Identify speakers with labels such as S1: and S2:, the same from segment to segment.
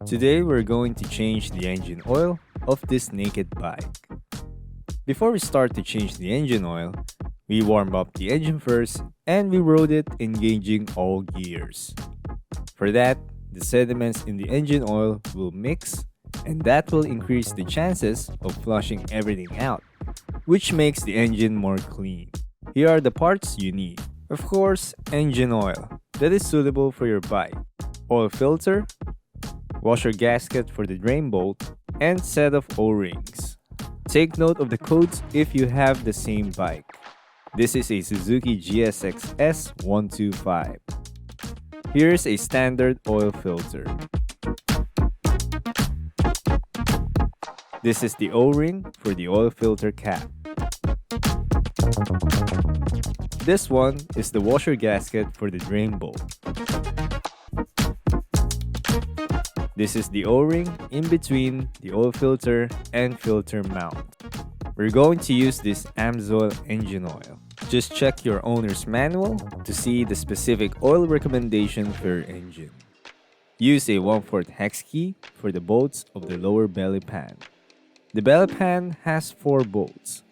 S1: Today we're going to change the engine oil of this naked bike. Before we start to change the engine oil, we warm up the engine first and we rode it engaging all gears. For that, the sediments in the engine oil will mix and that will increase the chances of flushing everything out, which makes the engine more clean. Here are the parts you need. Of course, engine oil that is suitable for your bike, oil filter, washer gasket for the drain bolt, and set of O-rings. Take note of the codes if you have the same bike. This is a Suzuki GSX-S125. Here's a standard oil filter. This is the O-ring for the oil filter cap. This one is the washer gasket for the drain bolt. This is the O-ring in between the oil filter and filter mount. We're going to use this AMSOIL engine oil. Just check your owner's manual to see the specific oil recommendation for your engine. Use a 1/4 hex key for the bolts of the lower belly pan. The belly pan has 4 bolts.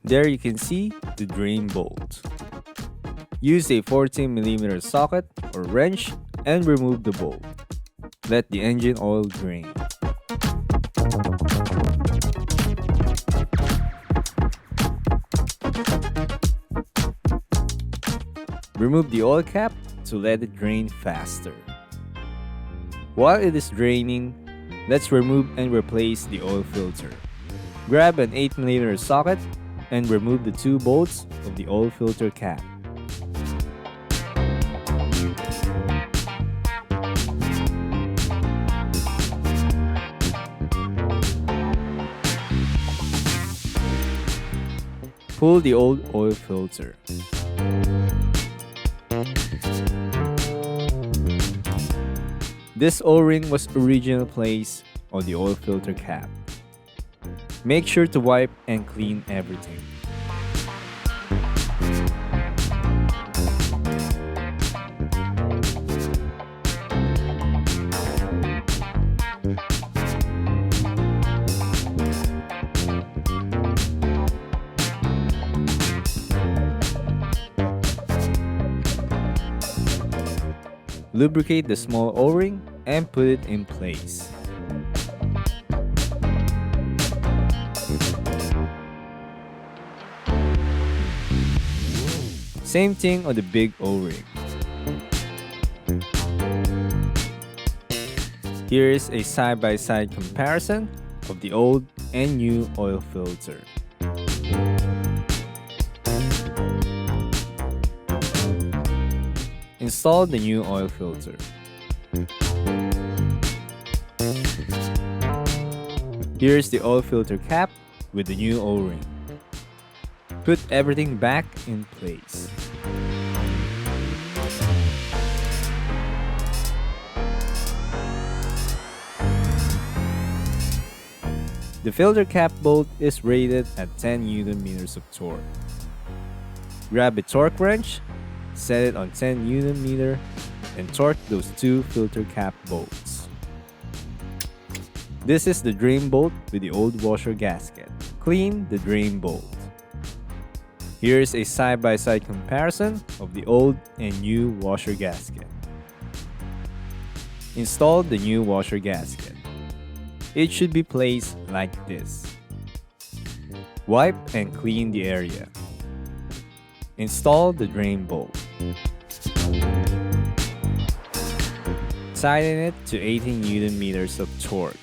S1: There you can see the drain bolt. Use a 14mm socket or wrench and remove the bolt. Let the engine oil drain. Remove the oil cap to let it drain faster. While it is draining, let's remove and replace the oil filter. Grab an 8mm socket and remove the 2 bolts of the oil filter cap. Pull the old oil filter. This O-ring was originally placed on the oil filter cap. Make sure to wipe and clean everything. Lubricate the small O-ring and put it in place. Same thing on the big O-ring. Here is a side-by-side comparison of the old and new oil filter. Install the new oil filter. Here's the oil filter cap with the new O-ring. Put everything back in place. The filter cap bolt is rated at 10 Nm of torque. Grab a torque wrench, set it on 10 Nm, and torque those 2 filter cap bolts. This is the drain bolt with the old washer gasket. Clean the drain bolt. Here's a side-by-side comparison of the old and new washer gasket. Install the new washer gasket. It should be placed like this. Wipe and clean the area. Install the drain bolt. Tighten it to 18 Nm of torque.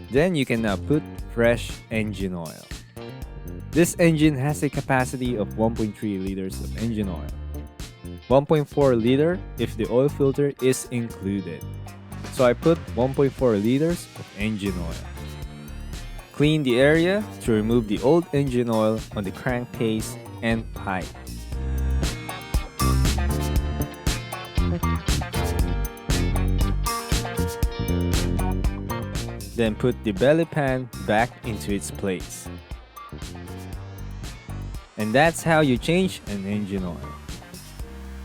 S1: Then you can now put fresh engine oil. This engine has a capacity of 1.3 liters of engine oil. 1.4 liter if the oil filter is included. So I put 1.4 liters of engine oil. Clean the area to remove the old engine oil on the crankcase and pipe. Then put the belly pan back into its place. And that's how you change an engine oil.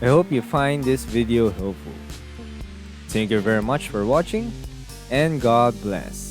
S1: I hope you find this video helpful. Thank you very much for watching, and God bless.